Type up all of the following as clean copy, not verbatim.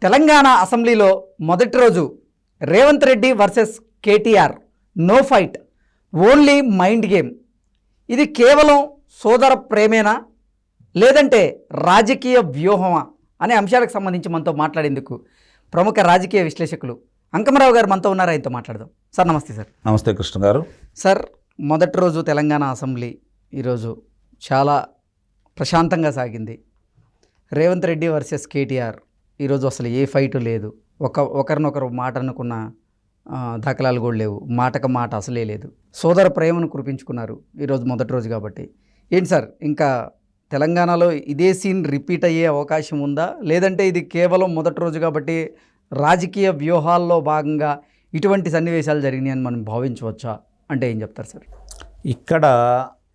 తెలంగాణ అసెంబ్లీలో మొదటి రోజు Revanth Reddy versus KTR, no fight, only mind game. ఇది కేవలం సోదర ప్రేమేనా లేదంటే రాజకీయ వ్యూహమా అనే అంశాలకు సంబంధించి మనతో మాట్లాడేందుకు ప్రముఖ రాజకీయ విశ్లేషకులు అంకమరావు గారు మనతో ఉన్నారు. ఆయనతో మాట్లాడదాం. సార్ నమస్తే. సార్ నమస్తే కృష్ణ గారు. సార్, మొదటి రోజు తెలంగాణ అసెంబ్లీ ఈరోజు చాలా ప్రశాంతంగా సాగింది. రేవంత్ రెడ్డి వర్సెస్ కేటీఆర్, ఈరోజు అసలు ఏ ఫైటు లేదు. ఒకరినొకరు మాట అనుకున్న దాఖలాలు కూడా లేవు. మాటకు మాట అసలే లేదు. సోదర ప్రేమను కురిపించుకున్నారు ఈరోజు మొదటి రోజు కాబట్టి. ఏంటి సార్, ఇంకా తెలంగాణలో ఇదే సీన్ రిపీట్ అయ్యే అవకాశం ఉందా, లేదంటే ఇది కేవలం మొదటి రోజు కాబట్టి రాజకీయ వ్యూహాల్లో భాగంగా ఇటువంటి సన్నివేశాలు జరిగినాయి అని మనం భావించవచ్చా? అంటే ఏం చెప్తారు సార్? ఇక్కడ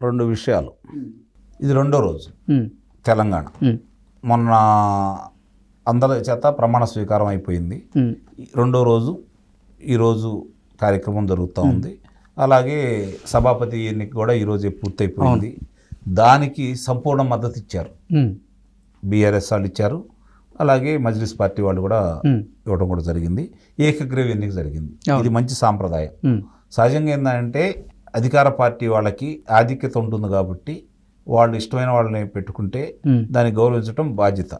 రెండు విషయాలు. ఇది రెండో రోజు తెలంగాణ. మొన్న అందరి చేత ప్రమాణ స్వీకారం అయిపోయింది. రెండో రోజు ఈరోజు కార్యక్రమం జరుగుతూ ఉంది. అలాగే సభాపతి ఎన్నిక కూడా ఈరోజు పూర్తయిపోయింది. దానికి సంపూర్ణ మద్దతు ఇచ్చారు. బీఆర్ఎస్ వాళ్ళు ఇచ్చారు, అలాగే మజ్లిస్ పార్టీ వాళ్ళు కూడా ఇవ్వడం కూడా జరిగింది. ఏకగ్రీవ ఎన్నిక జరిగింది. ఇది మంచి సాంప్రదాయం. సహజంగా ఏంటంటే అధికార పార్టీ వాళ్ళకి ఆధిక్యత ఉంటుంది కాబట్టి వాళ్ళు ఇష్టమైన వాళ్ళని పెట్టుకుంటే దాన్ని గౌరవించడం బాధ్యత.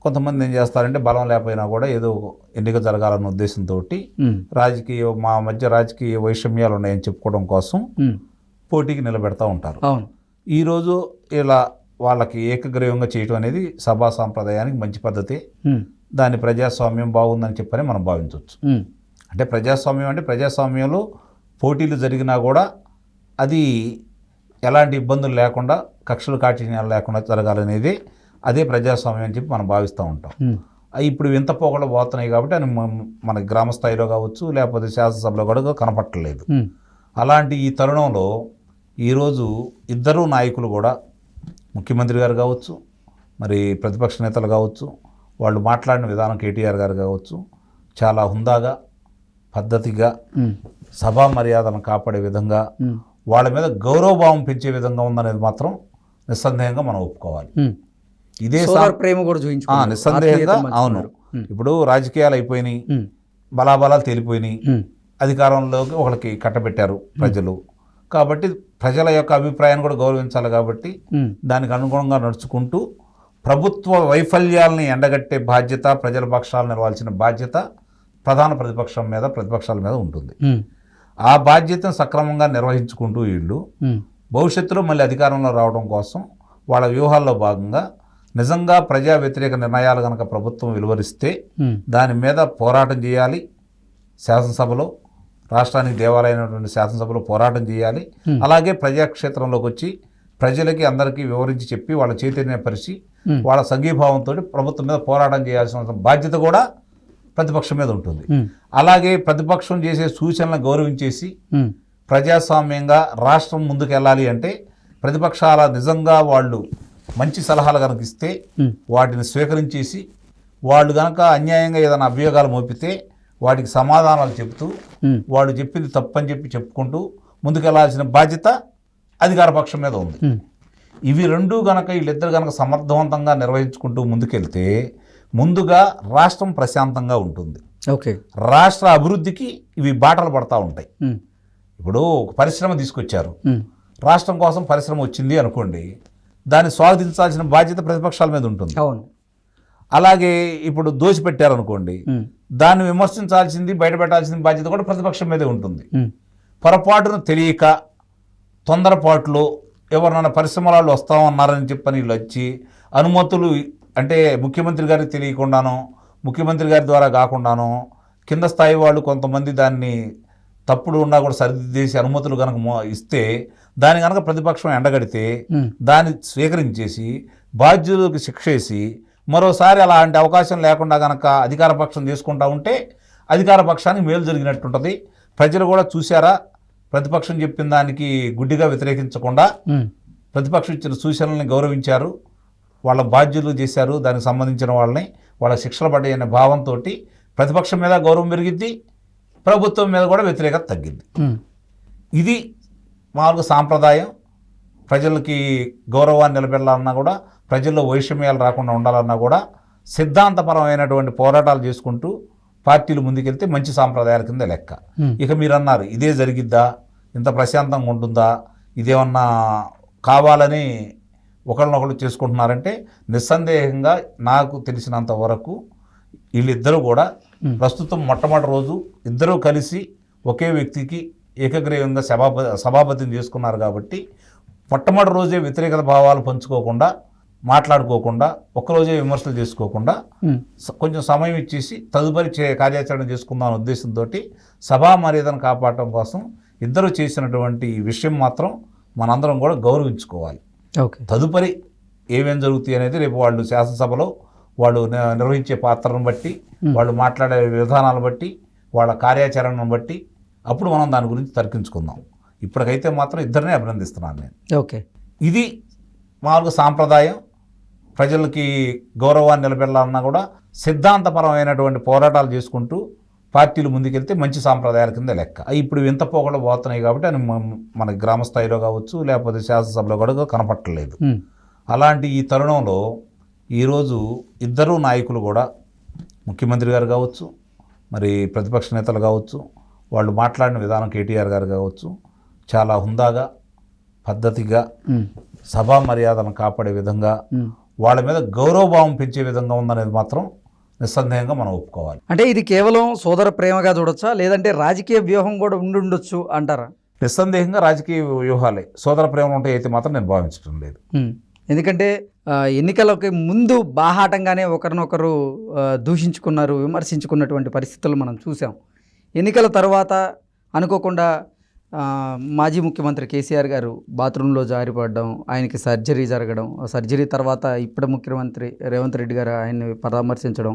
కొంతమంది ఏం చేస్తారంటే బలం లేకపోయినా కూడా ఏదో ఎన్నిక జరగాలన్న ఉద్దేశంతో మా మధ్య రాజకీయ వైషమ్యాలు ఉన్నాయని చెప్పుకోవడం కోసం పోటీకి నిలబెడతా ఉంటారు. ఈరోజు ఇలా వాళ్ళకి ఏకగ్రీవంగా చేయటం అనేది సభా సాంప్రదాయానికి మంచి పద్ధతి. దాని ప్రజాస్వామ్యం బాగుందని చెప్పని మనం భావించవచ్చు. అంటే ప్రజాస్వామ్యంలో పోటీలు జరిగినా కూడా అది ఎలాంటి ఇబ్బందులు లేకుండా, కక్షలు కాఠిన్యాలు లేకుండా జరగాలనేది అదే ప్రజాస్వామ్యం అని చెప్పి మనం భావిస్తూ ఉంటాం. ఇప్పుడు వింత పోగొడ పోతున్నాయి కాబట్టి అని మన గ్రామ స్థాయిలో కావచ్చు, లేకపోతే శాసనసభలో కూడా కనపట్టలేదు. అలాంటి ఈ తరుణంలో ఈరోజు ఇద్దరు నాయకులు కూడా, ముఖ్యమంత్రి గారు కావచ్చు, మరి ప్రతిపక్ష నేతలు కావచ్చు, వాళ్ళు మాట్లాడిన విధానం కేటీఆర్ గారు కావచ్చు, చాలా హుందాగా, పద్ధతిగా, సభా మర్యాదను కాపాడే విధంగా, వాళ్ళ మీద గౌరవభావం పెంచే విధంగా ఉందనేది మాత్రం నిస్సందేహంగా మనం ఒప్పుకోవాలి. ఇదే ప్రేమ కూడా నిస్సందేహంగా. అవును, ఇప్పుడు రాజకీయాలు అయిపోయినాయి, బలాబలాలు తేలిపోయినాయి, అధికారంలోకి ఒకరికి కట్టబెట్టారు ప్రజలు. కాబట్టి ప్రజల యొక్క అభిప్రాయాన్ని కూడా గౌరవించాలి. కాబట్టి దానికి అనుగుణంగా నడుచుకుంటూ ప్రభుత్వ వైఫల్యాలని ఎండగట్టే బాధ్యత, ప్రజల పక్షాలు నిలవాల్సిన బాధ్యత ప్రతిపక్షాల మీద ఉంటుంది. ఆ బాధ్యతను సక్రమంగా నిర్వహించుకుంటూ వీళ్ళు భవిష్యత్తులో మళ్ళీ అధికారంలో రావడం కోసం వాళ్ళ వ్యూహాల్లో భాగంగా నిజంగా ప్రజా వ్యతిరేక నిర్ణయాలు కనుక ప్రభుత్వం వెలువరిస్తే దాని మీద పోరాటం చేయాలి. శాసనసభలో, రాష్ట్రానికి దేవాలయమైనటువంటి శాసనసభలో పోరాటం చేయాలి. అలాగే ప్రజాక్షేత్రంలోకి వచ్చి ప్రజలకి అందరికీ వివరించి చెప్పి వాళ్ళ చైతన్యపరిచి వాళ్ళ సంఘీభావంతో ప్రభుత్వం మీద పోరాటం చేయాల్సిన బాధ్యత కూడా ప్రతిపక్షం మీద ఉంటుంది. అలాగే ప్రతిపక్షం చేసే సూచనలను గౌరవించేసి ప్రజాస్వామ్యంగా రాష్ట్రం ముందుకు వెళ్ళాలి అంటే ప్రతిపక్షాల నిజంగా వాళ్ళు మంచి సలహాలు కనుక ఇస్తే వాటిని స్వీకరించేసి, వాళ్ళు కనుక అన్యాయంగా ఏదైనా అభియోగాలు మోపితే వాటికి సమాధానాలు చెప్తూ, వాళ్ళు చెప్పింది తప్పని చెప్పుకుంటూ ముందుకెళ్లాల్సిన బాధ్యత అధికార పక్షం మీద ఉంది. ఇవి రెండు గనక వీళ్ళిద్దరు గనక సమర్థవంతంగా నిర్వహించుకుంటూ ముందుకెళ్తే ముందుగా రాష్ట్రం ప్రశాంతంగా ఉంటుంది. రాష్ట్ర అభివృద్ధికి ఇవి బాటలు పడతా ఉంటాయి. ఇప్పుడు ఒక పరిశ్రమ తీసుకొచ్చారు, రాష్ట్రం కోసం పరిశ్రమ వచ్చింది అనుకోండి, దాన్ని స్వాగతించాల్సిన బాధ్యత ప్రతిపక్షాల మీద ఉంటుంది. అలాగే ఇప్పుడు దోచిపెట్టారనుకోండి, దాన్ని విమర్శించాల్సింది, బయటపెట్టాల్సిన బాధ్యత కూడా ప్రతిపక్షం మీదే ఉంటుంది. పొరపాటును తెలియక తొందరపాటులో ఎవరినైనా పరిశ్రమల వాళ్ళు వస్తామన్నారని చెప్పని వీళ్ళు వచ్చి అనుమతులు, అంటే ముఖ్యమంత్రి గారికి తెలియకుండానో, ముఖ్యమంత్రి గారి ద్వారా కాకుండానో కింద స్థాయి వాళ్ళు కొంతమంది దాన్ని తప్పుడు ఉన్నా కూడా సరిదిద్దేసి అనుమతులు కనుక ఇస్తే దాన్ని కనుక ప్రతిపక్షం ఎండగడితే దాన్ని స్వీకరించేసి బాధ్యులకు శిక్ష వేసి మరోసారి అలాంటి అవకాశం లేకుండా కనుక అధికార పక్షం చేసుకుంటా ఉంటే అధికార పక్షానికి మేలు జరిగినట్టుంటుంది. ప్రజలు కూడా చూశారా, ప్రతిపక్షం చెప్పిన దానికి గుడ్డిగా వ్యతిరేకించకుండా ప్రతిపక్షం ఇచ్చిన సూచనల్ని గౌరవించారు, వాళ్ళ బాధ్యులు చేశారు, దానికి సంబంధించిన వాళ్ళని వాళ్ళ శిక్షలు పడ్డాయి అనే భావంతో ప్రతిపక్షం మీద గౌరవం పెరిగిద్ది, ప్రభుత్వం మీద కూడా వ్యతిరేకత తగ్గింది. ఇది మామూలుగా సాంప్రదాయం. ప్రజలకి గౌరవాన్ని నిలబెట్టాలన్నా కూడా, ప్రజల్లో వైషమ్యాలు రాకుండా ఉండాలన్నా కూడా సిద్ధాంతపరమైనటువంటి పోరాటాలు చేసుకుంటూ పార్టీలు ముందుకెళ్తే మంచి సాంప్రదాయాల కింద లెక్క. ఇక మీరు అన్నారు ఇదే జరిగిద్దా, ఇంత ప్రశాంతంగా ఉంటుందా, ఇదేమన్నా కావాలని ఒకళ్ళనొకళ్ళు చేసుకుంటున్నారంటే నిస్సందేహంగా నాకు తెలిసినంత వరకు వీళ్ళిద్దరూ కూడా ప్రస్తుతం మొట్టమొదటి రోజు ఇద్దరూ కలిసి ఒకే వ్యక్తికి ఏకగ్రీవంగా సభాపతిని చేసుకున్నారు కాబట్టి మొట్టమొదటి రోజే వ్యతిరేకత భావాలు పంచుకోకుండా మాట్లాడుకోకుండా ఒక్కరోజే విమర్శలు చేసుకోకుండా కొంచెం సమయం ఇచ్చేసి తదుపరి కార్యాచరణ చేసుకుందాం అనే ఉద్దేశంతో సభా మర్యాదను కాపాడటం కోసం ఇద్దరు చేసినటువంటి ఈ విషయం మాత్రం మనందరం కూడా గౌరవించుకోవాలి. తదుపరి ఏమేం జరుగుతాయి అనేది రేపు వాళ్ళు శాసనసభలో వాళ్ళు నిర్వహించే పాత్రను బట్టి, వాళ్ళు మాట్లాడే విధానాలను బట్టి, వాళ్ళ కార్యాచరణను బట్టి అప్పుడు మనం దాని గురించి తర్కించుకుందాం. ఇప్పటికైతే మాత్రం ఇద్దరినే అభినందిస్తున్నాను నేను. ఇది మామూలుగా సాంప్రదాయం, ప్రజలకి గౌరవాన్ని నిలబెట్టాలన్నా కూడా సిద్ధాంతపరమైనటువంటి పోరాటాలు చేసుకుంటూ పార్టీలు ముందుకెళ్తే మంచి సాంప్రదాయాల కింద లెక్క. ఇప్పుడు వింత పోకళ్ళు పోతున్నాయి కాబట్టి అని మన గ్రామ స్థాయిలో కావచ్చు లేకపోతే శాసనసభలో కూడా కనపట్టలేదు. అలాంటి ఈ తరుణంలో ఈరోజు ఇద్దరు నాయకులు కూడా ముఖ్యమంత్రి గారు కావచ్చు, మరి ప్రతిపక్ష నేతలు కావచ్చు, వాళ్ళు మాట్లాడిన విధానం కేటీఆర్ గారు కావచ్చు చాలా హుందాగా పద్ధతిగా సభా మర్యాదను కాపాడే విధంగా వాళ్ళ మీద గౌరవభావం పెంచే విధంగా ఉందనేది మాత్రం నిస్సందేహంగా మనం ఒప్పుకోవాలి. అంటే ఇది కేవలం సోదర ప్రేమగా చూడొచ్చా, లేదంటే రాజకీయ వ్యూహం కూడా ఉండుండొచ్చు అంటారా? నిస్సందేహంగా రాజకీయ వ్యూహాలే. సోదర ప్రేమలు ఉంటాయి అయితే మాత్రం నేను భావించడం లేదు. ఎందుకంటే ఎన్నికలకి ముందు బాహాటంగానే ఒకరినొకరు దూషించుకున్నారు, విమర్శించుకున్నటువంటి పరిస్థితులు మనం చూసాం. ఎన్నికల తర్వాత అనుకోకుండా మాజీ ముఖ్యమంత్రి కేసీఆర్ గారు బాత్రూంలో జారిపడడం, ఆయనకి సర్జరీ జరగడం, సర్జరీ తర్వాత ఇప్పుడు ముఖ్యమంత్రి రేవంత్ రెడ్డి గారు ఆయన్ని పరామర్శించడం,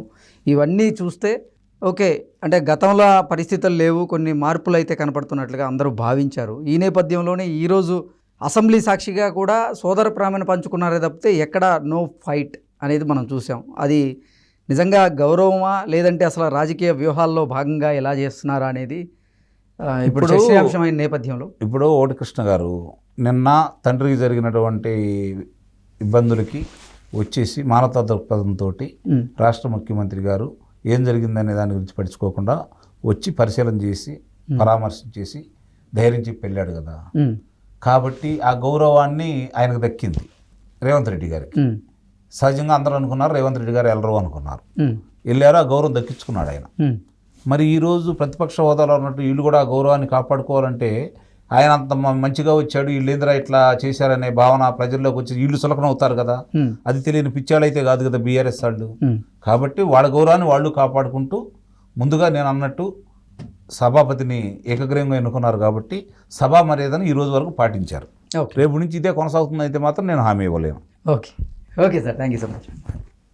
ఇవన్నీ చూస్తే ఓకే అంటే గతంలో పరిస్థితులు లేవు, కొన్ని మార్పులు అయితే కనపడుతున్నట్లుగా అందరూ భావించారు. ఈ నేపథ్యంలోనే ఈరోజు అసెంబ్లీ సాక్షిగా కూడా సోదర ప్రేమను పంచుకున్నారే తప్పితే ఎక్కడ నో ఫైట్ అనేది మనం చూసాం. అది నిజంగా గౌరవమా, లేదంటే అసలు రాజకీయ వ్యూహాల్లో భాగంగా ఎలా చేస్తున్నారా అనేది ఇప్పుడు చర్చనీయాంశమైన నేపథ్యంలో ఇప్పుడు ఓటి కృష్ణ గారు నిన్న తండ్రికి జరిగినటువంటి ఇబ్బందులకి వచ్చేసి మానవతా దృక్పథంతో రాష్ట్ర ముఖ్యమంత్రి గారు ఏం జరిగిందనే దాని గురించి పట్టించుకోకుండా వచ్చి పరిశీలన చేసి పరామర్శించేసి ధైర్యం చెప్పి వెళ్ళాడు కదా. కాబట్టి ఆ గౌరవాన్ని ఆయనకు దక్కింది రేవంత్ రెడ్డి గారికి. సహజంగా అందరూ అనుకున్నారు రేవంత్ రెడ్డి గారు వెళ్ళరు అనుకున్నారు, వెళ్ళారు, ఆ గౌరవం దక్కించుకున్నాడు ఆయన. మరి ఈరోజు ప్రతిపక్ష హోదాలో ఉన్నట్టు వీళ్ళు కూడా ఆ గౌరవాన్ని కాపాడుకోవాలంటే ఆయన అంత మంచిగా వచ్చాడు, వీళ్ళు ఏంద్రా ఇట్లా చేశారనే భావన ప్రజల్లోకి వచ్చి వీళ్ళు సులకన అవుతారు కదా. అది తెలియని పిచ్చాళ్ళైతే కాదు కదా బీఆర్ఎస్ వాళ్ళు. కాబట్టి వాళ్ళ గౌరవాన్ని వాళ్ళు కాపాడుకుంటూ ముందుగా నేను అన్నట్టు సభాపతిని ఏకగ్రీవంగా ఎన్నుకున్నారు కాబట్టి సభా మర్యాదను ఈ రోజు వరకు పాటించారు. రేపు నుంచి ఇదే కొనసాగుతుంది అయితే మాత్రం నేను హామీ ఇవ్వలేను. Okay sir, thank you so much.